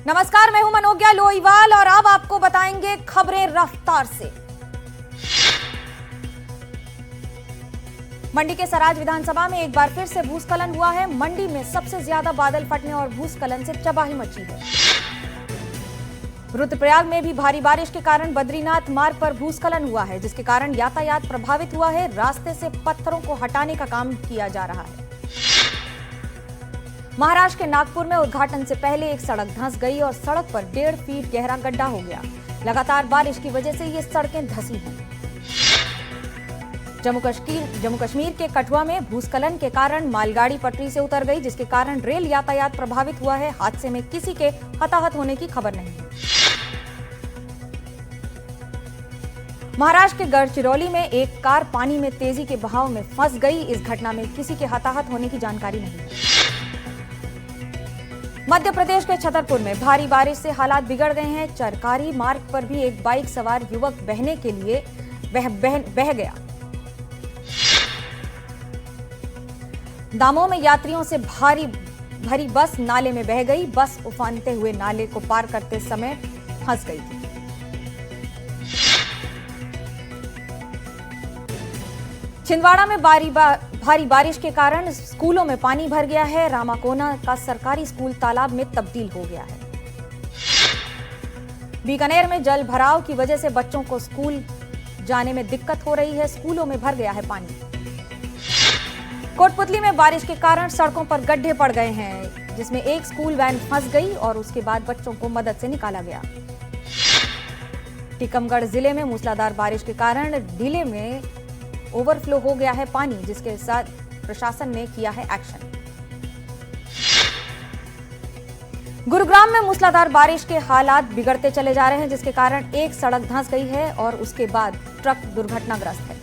नमस्कार, मैं हूं मनोज्ञा लोईवाल और अब आपको बताएंगे खबरें रफ्तार से। मंडी के सराज विधानसभा में एक बार फिर से भूस्खलन हुआ है। मंडी में सबसे ज्यादा बादल फटने और भूस्खलन से तबाही मची है। रुद्रप्रयाग में भी भारी बारिश के कारण बद्रीनाथ मार्ग पर भूस्खलन हुआ है, जिसके कारण यातायात प्रभावित हुआ है। रास्ते से पत्थरों को हटाने का काम किया जा रहा है। महाराष्ट्र के नागपुर में उद्घाटन से पहले एक सड़क धंस गई और सड़क पर 1.5 फीट गहरा गड्ढा हो गया। लगातार बारिश की वजह से ये सड़कें धंसी हैं। जम्मू कश्मीर के कठुआ में भूस्खलन के कारण मालगाड़ी पटरी से उतर गई, जिसके कारण रेल यातायात प्रभावित हुआ है। हादसे में किसी के हताहत होने की खबर नहीं है। महाराष्ट्र के गढ़चिरौली में एक कार पानी में तेजी के बहाव में फंस गई। इस घटना में किसी के हताहत होने की जानकारी नहीं है। मध्य प्रदेश के छतरपुर में भारी बारिश से हालात बिगड़ गए हैं। चरकारी मार्ग पर भी एक बाइक सवार युवक बहने के लिए बह गया। दामोह में यात्रियों से भरी बस नाले में बह गई। बस उफानते हुए नाले को पार करते समय फंस गई थी। छिंदवाड़ा में भारी बारिश के कारण स्कूलों में पानी भर गया है। रामाकोना का सरकारी स्कूल तालाब में तब्दील हो गया है। बीकानेर में जल भराव की वजह से बच्चों को स्कूल जाने में दिक्कत हो रही है। स्कूलों में भर गया है पानी। कोटपुतली में बारिश के कारण सड़कों पर गड्ढे पड़ गए हैं, जिसमें एक स्कूल वैन फंस गई और उसके बाद बच्चों को मदद से निकाला गया। टीकमगढ़ जिले में मूसलाधार बारिश के कारण डीले में ओवरफ्लो हो गया है पानी, जिसके साथ प्रशासन ने किया है एक्शन। गुरुग्राम में मूसलाधार बारिश के हालात बिगड़ते चले जा रहे हैं, जिसके कारण एक सड़क धंस गई है और उसके बाद ट्रक दुर्घटनाग्रस्त है।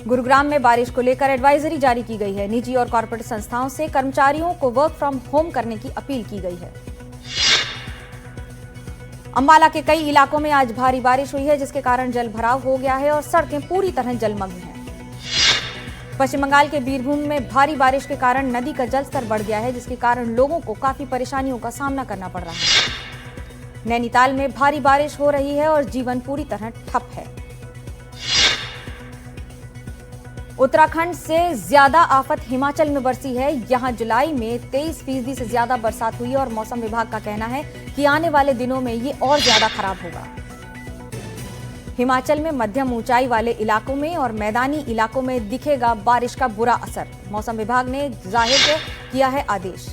गुरुग्राम में बारिश को लेकर एडवाइजरी जारी की गई है। निजी और कॉर्पोरेट संस्थाओं से कर्मचारियों को वर्क फ्रॉम होम करने की अपील की गई है। अंबाला के कई इलाकों में आज भारी बारिश हुई है, जिसके कारण जल भराव हो गया है और सड़कें पूरी तरह जलमग्न हैं। पश्चिम बंगाल के बीरभूम में भारी बारिश के कारण नदी का जलस्तर बढ़ गया है, जिसके कारण लोगों को काफी परेशानियों का सामना करना पड़ रहा है। नैनीताल में भारी बारिश हो रही है और जीवन पूरी तरह ठप है। उत्तराखंड से ज्यादा आफत हिमाचल में बरसी है। यहां जुलाई में 23% से ज्यादा बरसात हुई और मौसम विभाग का कहना है कि आने वाले दिनों में ये और ज्यादा खराब होगा। हिमाचल में मध्यम ऊंचाई वाले इलाकों में और मैदानी इलाकों में दिखेगा बारिश का बुरा असर। मौसम विभाग ने जाहिर किया है आदेश।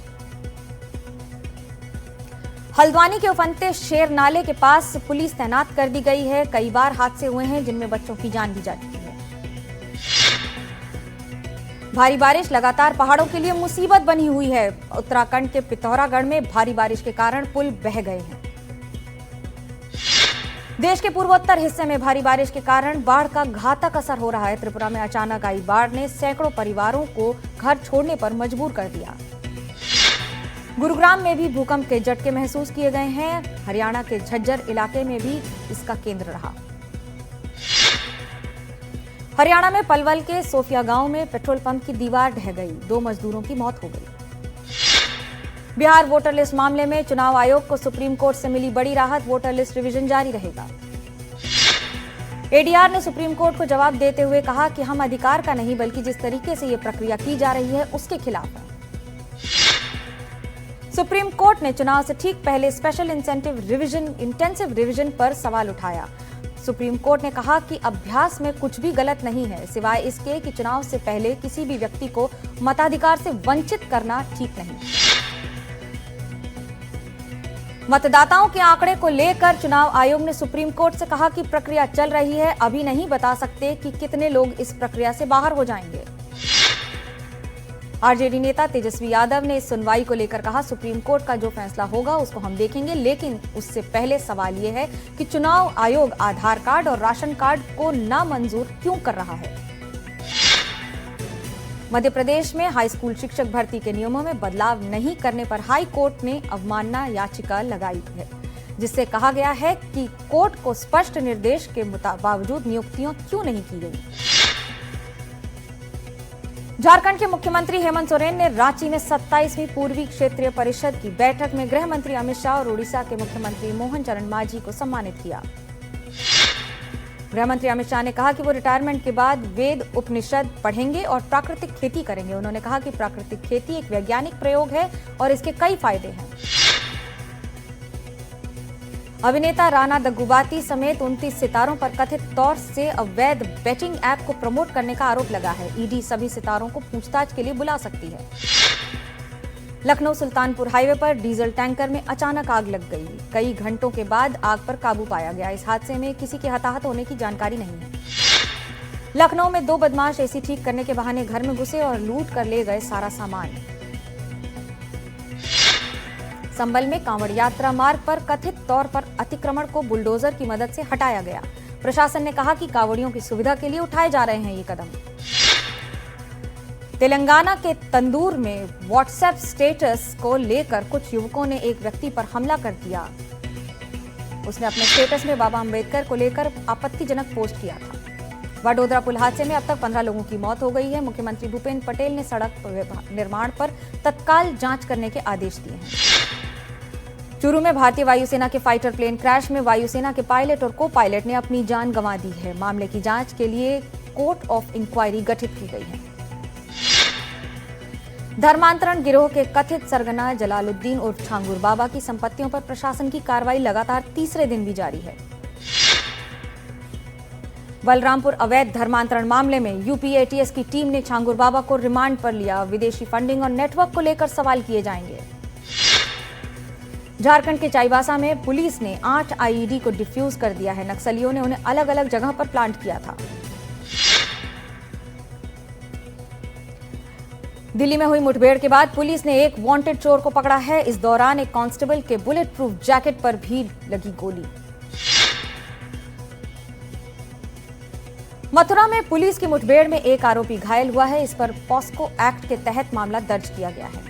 हल्द्वानी के उफनते शेर नाले के पास पुलिस तैनात कर दी गई है। कई बार हादसे हुए हैं, जिनमें बच्चों की जान भी जा चुकी है। भारी बारिश लगातार पहाड़ों के लिए मुसीबत बनी हुई है। उत्तराखंड के पिथौरागढ़ में भारी बारिश के कारण पुल बह गए हैं। देश के पूर्वोत्तर हिस्से में भारी बारिश के कारण बाढ़ का घातक असर हो रहा है। त्रिपुरा में अचानक आई बाढ़ ने सैकड़ों परिवारों को घर छोड़ने पर मजबूर कर दिया। गुरुग्राम में भी भूकंप के झटके महसूस किए गए हैं। हरियाणा के झज्जर इलाके में भी इसका केंद्र रहा। हरियाणा में पलवल के सोफिया गांव में पेट्रोल पंप की दीवार ढह गई। 2 मजदूरों की मौत हो गई। बिहार वोटर लिस्ट मामले में चुनाव आयोग को सुप्रीम कोर्ट से मिली बड़ी राहत। वोटर लिस्ट रिवीजन जारी रहेगा। एडीआर ने सुप्रीम कोर्ट को जवाब देते हुए कहा कि हम अधिकार का नहीं, बल्कि जिस तरीके से यह प्रक्रिया की जा रही है उसके खिलाफ है। सुप्रीम कोर्ट ने चुनाव से ठीक पहले स्पेशल इंटेंसिव रिवीजन पर सवाल उठाया। सुप्रीम कोर्ट ने कहा कि अभ्यास में कुछ भी गलत नहीं है, सिवाय इसके कि चुनाव से पहले किसी भी व्यक्ति को मताधिकार से वंचित करना ठीक नहीं। मतदाताओं के आंकड़े को लेकर चुनाव आयोग ने सुप्रीम कोर्ट से कहा कि प्रक्रिया चल रही है, अभी नहीं बता सकते कि कितने लोग इस प्रक्रिया से बाहर हो जाएंगे। आरजेडी नेता तेजस्वी यादव ने इस सुनवाई को लेकर कहा, सुप्रीम कोर्ट का जो फैसला होगा उसको हम देखेंगे, लेकिन उससे पहले सवाल यह है कि चुनाव आयोग आधार कार्ड और राशन कार्ड को नामंजूर क्यों कर रहा है। मध्य प्रदेश में हाई स्कूल शिक्षक भर्ती के नियमों में बदलाव नहीं करने पर हाई कोर्ट ने अवमानना याचिका लगाई है, जिससे कहा गया है कि कोर्ट को स्पष्ट निर्देश के बावजूद नियुक्तियां क्यों नहीं की गई। झारखंड के मुख्यमंत्री हेमंत सोरेन ने रांची में 27वीं पूर्वी क्षेत्रीय परिषद की बैठक में गृह मंत्री अमित शाह और उड़ीसा के मुख्यमंत्री मोहन चरण मांझी को सम्मानित किया। गृह मंत्री अमित शाह ने कहा कि वो रिटायरमेंट के बाद वेद उपनिषद पढ़ेंगे और प्राकृतिक खेती करेंगे। उन्होंने कहा कि प्राकृतिक खेती एक वैज्ञानिक प्रयोग है और इसके कई फायदे हैं। अभिनेता राणा दग्गुबाती समेत 29 सितारों पर कथित तौर से अवैध बेटिंग ऐप को प्रमोट करने का आरोप लगा है। ईडी सभी सितारों को पूछताछ के लिए बुला सकती है। लखनऊ सुल्तानपुर हाईवे पर डीजल टैंकर में अचानक आग लग गई। कई घंटों के बाद आग पर काबू पाया गया। इस हादसे में किसी के हताहत होने की जानकारी नहीं है। लखनऊ में 2 बदमाश एसी ठीक करने के बहाने घर में घुसे और लूट कर ले गए सारा सामान। संभल में कांवड़ यात्रा मार्ग पर कथित तौर पर अतिक्रमण को बुलडोजर की मदद से हटाया गया। प्रशासन ने कहा कि कांवड़ियों की सुविधा के लिए उठाए जा रहे हैं ये कदम। तेलंगाना के तंदूर में व्हाट्सएप स्टेटस को लेकर कुछ युवकों ने एक व्यक्ति पर हमला कर दिया। उसने अपने स्टेटस में बाबा अंबेडकर को लेकर आपत्तिजनक पोस्ट किया था। वडोदरा पुल हादसे में अब तक 15 लोगों की मौत हो गई है। मुख्यमंत्री भूपेंद्र पटेल ने सड़क निर्माण पर तत्काल जांच करने के आदेश दिए हैं। चूरू में भारतीय वायुसेना के फाइटर प्लेन क्रैश में वायुसेना के पायलट और को पायलट ने अपनी जान गंवा दी है। मामले की जांच के लिए कोर्ट ऑफ इंक्वायरी गठित की गई है। धर्मांतरण गिरोह के कथित सरगना जलालुद्दीन उर्फ छांगुर बाबा की संपत्तियों पर प्रशासन की कार्रवाई लगातार तीसरे दिन भी जारी है। बलरामपुर अवैध धर्मांतरण मामले में यूपी एटीएस की टीम ने छांगुर बाबा को रिमांड पर लिया। विदेशी फंडिंग और नेटवर्क को लेकर सवाल किए जाएंगे। झारखंड के चाईबासा में पुलिस ने 8 आईईडी को डिफ्यूज कर दिया है। नक्सलियों ने उन्हें अलग अलग जगह पर प्लांट किया था। दिल्ली में हुई मुठभेड़ के बाद पुलिस ने एक वांटेड चोर को पकड़ा है। इस दौरान एक कांस्टेबल के बुलेट प्रूफ जैकेट पर भी लगी गोली। मथुरा में पुलिस की मुठभेड़ में एक आरोपी घायल हुआ है। इस पर पॉस्को एक्ट के तहत मामला दर्ज किया गया है।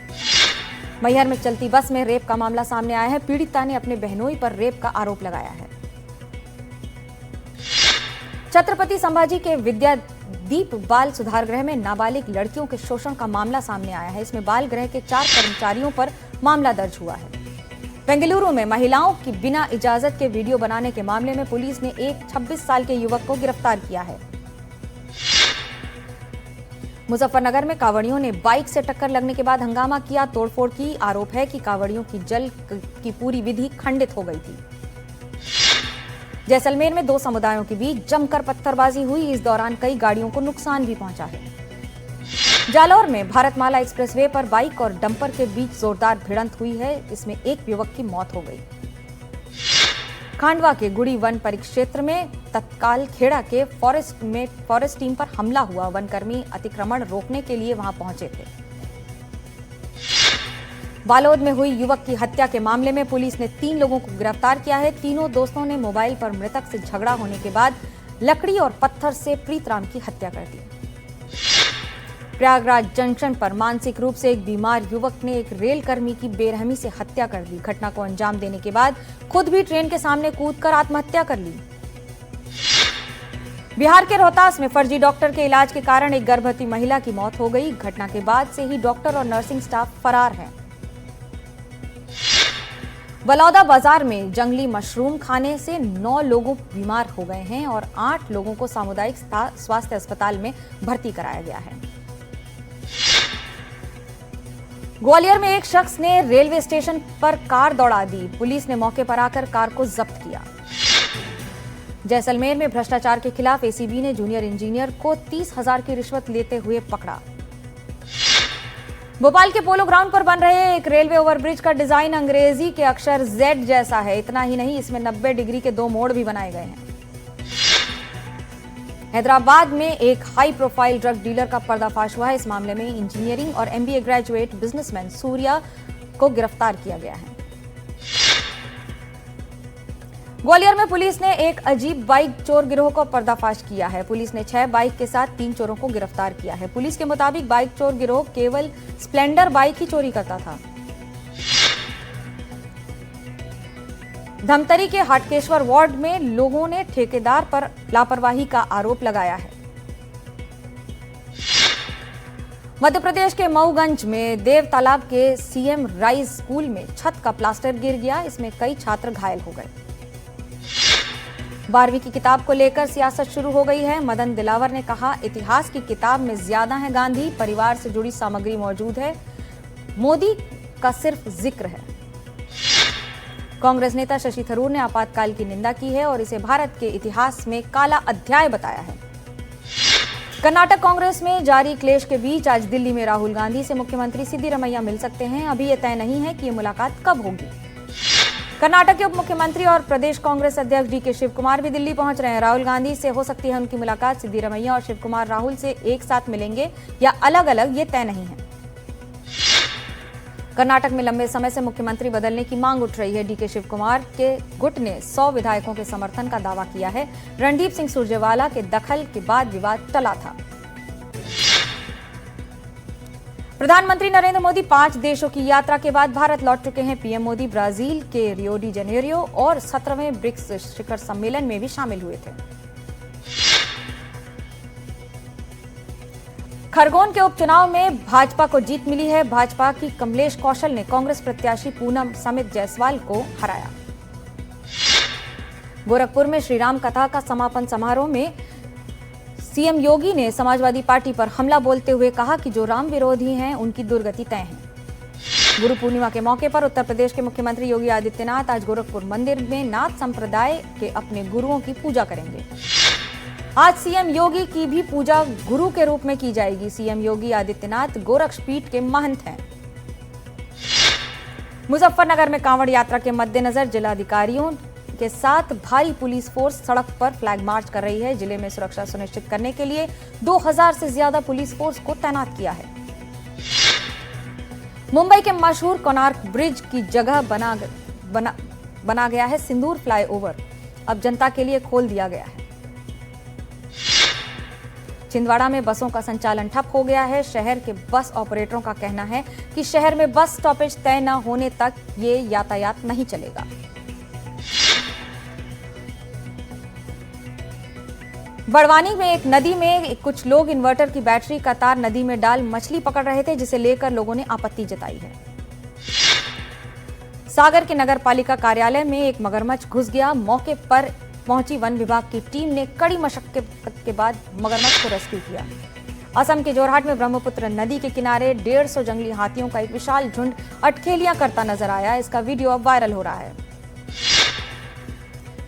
मैहर में चलती बस में रेप का मामला सामने आया है। पीड़िता ने अपने बहनोई पर रेप का आरोप लगाया है। छत्रपति संभाजी के विद्यादीप बाल सुधार गृह में नाबालिग लड़कियों के शोषण का मामला सामने आया है। इसमें बाल गृह के 4 कर्मचारियों पर मामला दर्ज हुआ है। बेंगलुरु में महिलाओं की बिना इजाजत के वीडियो बनाने के मामले में पुलिस ने एक 26 साल के युवक को गिरफ्तार किया है। मुजफ्फरनगर में कांवड़ियों ने बाइक से टक्कर लगने के बाद हंगामा किया। तोड़फोड़ की आरोप है कि कांवड़ियों की जल की पूरी विधि खंडित हो गई थी। जैसलमेर में 2 समुदायों के बीच जमकर पत्थरबाजी हुई। इस दौरान कई गाड़ियों को नुकसान भी पहुंचा है। जालौर में भारतमाला एक्सप्रेसवे पर बाइक और डंपर के बीच जोरदार भिड़ंत हुई है। इसमें एक युवक की मौत हो गई। खांडवा के गुड़ी वन परिक्षेत्र में तत्काल खेड़ा के फॉरेस्ट टीम पर हमला हुआ। वनकर्मी अतिक्रमण रोकने के लिए वहां पहुंचे थे। बालोद में हुई युवक की हत्या के मामले में पुलिस ने 3 लोगों को गिरफ्तार किया है। तीनों दोस्तों ने मोबाइल पर मृतक से झगड़ा होने के बाद लकड़ी और पत्थर से प्रीतराम की हत्या कर दी। प्रयागराज जंक्शन पर मानसिक रूप से एक बीमार युवक ने एक रेल कर्मी की बेरहमी से हत्या कर दी। घटना को अंजाम देने के बाद खुद भी ट्रेन के सामने कूदकर आत्महत्या कर ली। बिहार के रोहतास में फर्जी डॉक्टर के इलाज के कारण एक गर्भवती महिला की मौत हो गई। घटना के बाद से ही डॉक्टर और नर्सिंग स्टाफ फरार है। बलौदा बाजार में जंगली मशरूम खाने से 9 लोग बीमार हो गए हैं और 8 लोगों को सामुदायिक स्वास्थ्य अस्पताल में भर्ती कराया गया है। ग्वालियर में एक शख्स ने रेलवे स्टेशन पर कार दौड़ा दी। पुलिस ने मौके पर आकर कार को जब्त किया। जैसलमेर में भ्रष्टाचार के खिलाफ एसीबी ने जूनियर इंजीनियर को 30,000 की रिश्वत लेते हुए पकड़ा। भोपाल के पोलो ग्राउंड पर बन रहे एक रेलवे ओवरब्रिज का डिजाइन अंग्रेजी के अक्षर Z जैसा है। इतना ही नहीं, इसमें 90 डिग्री के 2 मोड़ भी बनाए गए हैं। हैदराबाद में एक हाई प्रोफाइल ड्रग डीलर का पर्दाफाश हुआ है। इस मामले में इंजीनियरिंग और MBA ग्रेजुएट बिजनेसमैन सूर्या को गिरफ्तार किया गया है। ग्वालियर में पुलिस ने एक अजीब बाइक चोर गिरोह को पर्दाफाश किया है। पुलिस ने 6 बाइक के साथ 3 चोरों को गिरफ्तार किया है। पुलिस के मुताबिक बाइक चोर गिरोह केवल स्प्लेंडर बाइक ही चोरी करता था। धमतरी के हाटकेश्वर वार्ड में लोगों ने ठेकेदार पर लापरवाही का आरोप लगाया है। मध्य प्रदेश के मऊगंज में देव तालाब के सीएम राइज स्कूल में छत का प्लास्टर गिर गया। इसमें कई छात्र घायल हो गए। 12वीं की किताब को लेकर सियासत शुरू हो गई है। मदन दिलावर ने कहा, इतिहास की किताब में ज्यादा है गांधी, परिवार से जुड़ी सामग्री मौजूद है, मोदी का सिर्फ जिक्र है। कांग्रेस नेता शशि थरूर ने आपातकाल की निंदा की है और इसे भारत के इतिहास में काला अध्याय बताया है। कर्नाटक कांग्रेस में जारी क्लेश के बीच आज दिल्ली में राहुल गांधी से मुख्यमंत्री सिद्धिरमैया मिल सकते हैं। अभी यह तय नहीं है कि ये मुलाकात कब होगी। कर्नाटक के उप मुख्यमंत्री और प्रदेश कांग्रेस अध्यक्ष डीके शिवकुमार भी दिल्ली पहुंच रहे हैं। राहुल गांधी से हो सकती है उनकी मुलाकात। सिद्धिरमैया और शिवकुमार राहुल से एक साथ मिलेंगे या अलग अलग, ये तय नहीं है। कर्नाटक में लंबे समय से मुख्यमंत्री बदलने की मांग उठ रही है। डीके शिवकुमार के गुट ने 100 विधायकों के समर्थन का दावा किया है। रणदीप सिंह सुरजेवाला के दखल के बाद विवाद टला था। प्रधानमंत्री नरेंद्र मोदी 5 देशों की यात्रा के बाद भारत लौट चुके हैं। पीएम मोदी ब्राजील के रियो डी जेनेरियो और 17वें ब्रिक्स शिखर सम्मेलन में भी शामिल हुए थे। खरगोन के उपचुनाव में भाजपा को जीत मिली है। भाजपा की कमलेश कौशल ने कांग्रेस प्रत्याशी पूनम समित जायसवाल को हराया। गोरखपुर में श्रीराम कथा का समापन समारोह में सीएम योगी ने समाजवादी पार्टी पर हमला बोलते हुए कहा कि जो राम विरोधी हैं उनकी दुर्गति तय है। गुरु पूर्णिमा के मौके पर उत्तर प्रदेश के मुख्यमंत्री योगी आदित्यनाथ आज गोरखपुर मंदिर में नाथ संप्रदाय के अपने गुरुओं की पूजा करेंगे। आज सीएम योगी की भी पूजा गुरु के रूप में की जाएगी। सीएम योगी आदित्यनाथ गोरक्षपीठ के महंत हैं। मुजफ्फरनगर में कांवड़ यात्रा के मद्देनजर जिलाधिकारियों के साथ भारी पुलिस फोर्स सड़क पर फ्लैग मार्च कर रही है। जिले में सुरक्षा सुनिश्चित करने के लिए 2000 से ज्यादा पुलिस फोर्स को तैनात किया है। मुंबई के मशहूर कोणार्क ब्रिज की जगह बना गया है सिंदूर फ्लाईओवर। अब जनता के लिए खोल दिया गया है। छिंदवाड़ा में बसों का संचालन ठप हो गया है। शहर के बस ऑपरेटरों का कहना है कि शहर में बस स्टॉपेज तय न होने तक ये यातायात नहीं चलेगा। बड़वानी में एक नदी में कुछ लोग इन्वर्टर की बैटरी का तार नदी में डाल मछली पकड़ रहे थे, जिसे लेकर लोगों ने आपत्ति जताई है। सागर के नगर पालिका कार्यालय में एक मगरमच्छ घुस गया। मौके पर पहुंची वन विभाग की टीम ने कड़ी मशक्कत के बाद मगरमच्छ को रेस्क्यू किया। असम के जोरहाट में ब्रह्मपुत्र नदी के किनारे 150 जंगली हाथियों का एक विशाल झुंड अटखेलियां करता नजर आया। इसका वीडियो अब वायरल हो रहा है।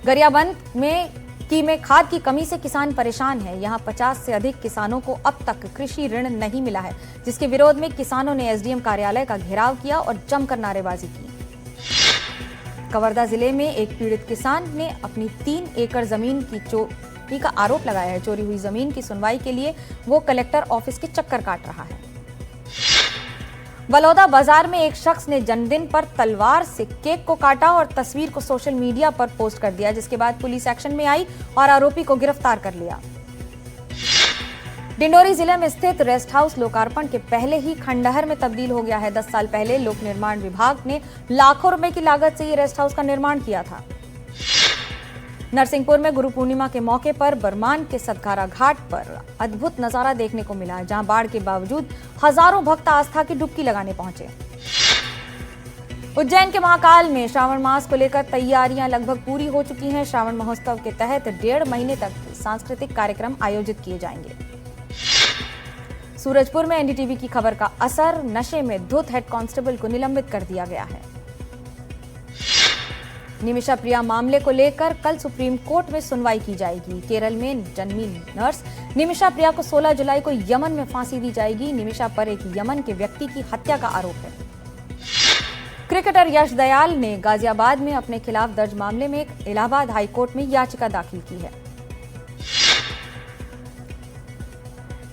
गरियाबंद में खाद की कमी से किसान परेशान है। यहां 50 से अधिक किसानों को अब तक कृषि ऋण नहीं मिला है, जिसके विरोध में किसानों ने एसडीएम कार्यालय का घेराव किया और जमकर नारेबाजी की। कवर्धा जिले में एक पीड़ित किसान ने अपनी 3 एकड़ जमीन की चोरी का आरोप लगाया है। चोरी हुई जमीन की सुनवाई के लिए वो कलेक्टर ऑफिस के चक्कर काट रहा है। बलौदा बाजार में एक शख्स ने जन्मदिन पर तलवार से केक को काटा और तस्वीर को सोशल मीडिया पर पोस्ट कर दिया, जिसके बाद पुलिस एक्शन में आई और आरोपी को गिरफ्तार कर लिया। डिंडोरी जिले में स्थित रेस्ट हाउस लोकार्पण के पहले ही खंडहर में तब्दील हो गया है। 10 साल पहले लोक निर्माण विभाग ने लाखों रुपए की लागत से ये रेस्ट हाउस का निर्माण किया था। नरसिंहपुर में गुरु पूर्णिमा के मौके पर बरमान के सतघारा घाट पर अद्भुत नजारा देखने को मिला, जहां बाढ़ के बावजूद हजारों भक्त आस्था की डुबकी लगाने पहुंचे। उज्जैन के महाकाल में श्रावण मास को लेकर तैयारियां लगभग पूरी हो चुकी हैं। श्रावण महोत्सव के तहत 1.5 महीने तक सांस्कृतिक कार्यक्रम आयोजित किए जाएंगे। सूरजपुर में एनडीटीवी की खबर का असर, नशे में धुत हेड कांस्टेबल को निलंबित कर दिया गया है। निमिषा प्रिया मामले को लेकर कल सुप्रीम कोर्ट में सुनवाई की जाएगी। केरल में जन्मी नर्स निमिषा प्रिया को 16 जुलाई को यमन में फांसी दी जाएगी। निमिषा पर एक यमन के व्यक्ति की हत्या का आरोप है। क्रिकेटर यश दयाल ने गाजियाबाद में अपने खिलाफ दर्ज मामले में इलाहाबाद हाईकोर्ट में याचिका दाखिल की है।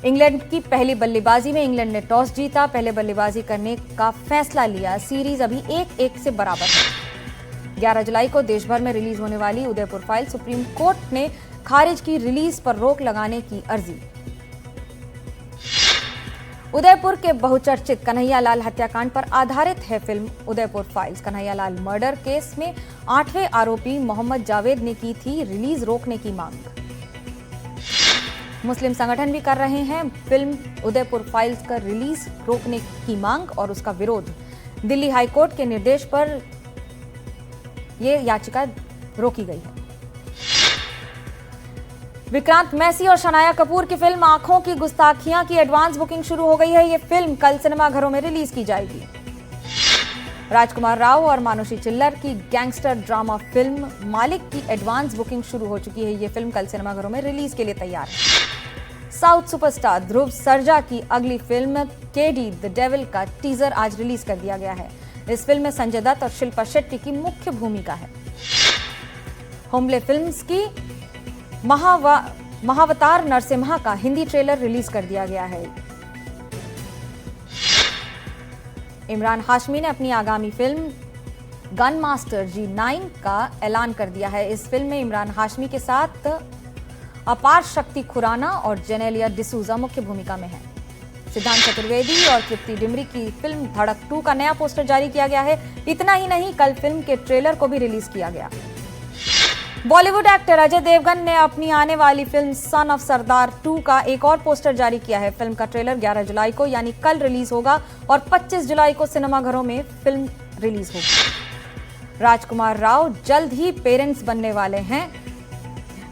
इंग्लैंड की पहली बल्लेबाजी में इंग्लैंड ने टॉस जीता, पहले बल्लेबाजी करने का फैसला लिया। सीरीज अभी 1-1 से बराबर है। 11 जुलाई को देश भर में रिलीज होने वाली उदयपुर फाइल सुप्रीम कोर्ट ने खारिज की। रिलीज पर रोक लगाने की अर्जी। उदयपुर के बहुचर्चित कन्हैयालाल हत्याकांड पर आधारित है film Udaipur files. Kanhaiyalal murder case में 8वें आरोपी मोहम्मद जावेद ने की थी रिलीज रोकने की मांग। मुस्लिम संगठन भी कर रहे हैं फिल्म उदयपुर फाइल्स का रिलीज रोकने की मांग और उसका विरोध। दिल्ली हाईकोर्ट के निर्देश पर यह याचिका रोकी गई है। विक्रांत मैसी और शनाया कपूर की फिल्म आंखों की गुस्ताखियां की एडवांस बुकिंग शुरू हो गई है। यह फिल्म कल सिनेमाघरों में रिलीज की जाएगी। राजकुमार राव और मानुषी चिल्लर की गैंगस्टर ड्रामा फिल्म मालिक की एडवांस बुकिंग शुरू हो चुकी है। यह फिल्म कल सिनेमाघरों में रिलीज के लिए तैयार है। साउथ सुपरस्टार ध्रुव सरजा की अगली फिल्म केडी द डेविल का टीजर आज रिलीज कर दिया गया है। इस फिल्म में संजय दत्त और शिल्पा शेट्टी की मुख्य भूमिका है। होमले फिल्म्स की महावतार नरसिम्हा का हिंदी ट्रेलर रिलीज कर दिया गया है। इमरान हाशमी ने अपनी आगामी फिल्म गन मास्टर G9 का ऐलान कर दिया है। इस फिल्म में इमरान हाशमी के साथ अपार शक्ति खुराना और जेनेलिया डिसूजा मुख्य भूमिका में है। सिद्धांत चतुर्वेदी और तृप्ति डिमरी की फिल्म धड़क 2 का नया पोस्टर जारी किया गया है। इतना ही नहीं, कल फिल्म के ट्रेलर को भी रिलीज किया गया। बॉलीवुड एक्टर अजय देवगन ने अपनी आने वाली फिल्म सन ऑफ सरदार 2 का एक और पोस्टर जारी किया है। फिल्म का ट्रेलर 11 जुलाई को यानी कल रिलीज होगा और 25 जुलाई को सिनेमाघरों में फिल्म रिलीज होगी। राजकुमार राव जल्द ही पेरेंट्स बनने वाले हैं।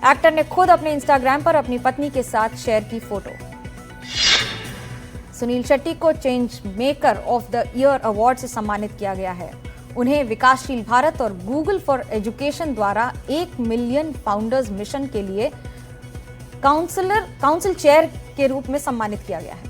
एक्टर ने खुद अपने इंस्टाग्राम पर अपनी पत्नी के साथ शेयर की फोटो। सुनील शेट्टी को change maker of the year award से सम्मानित किया गया है। उन्हें विकासशील भारत और गूगल फॉर एजुकेशन द्वारा 1 मिलियन फाउंडर्स मिशन के लिए काउंसिल चेयर के रूप में सम्मानित किया गया है।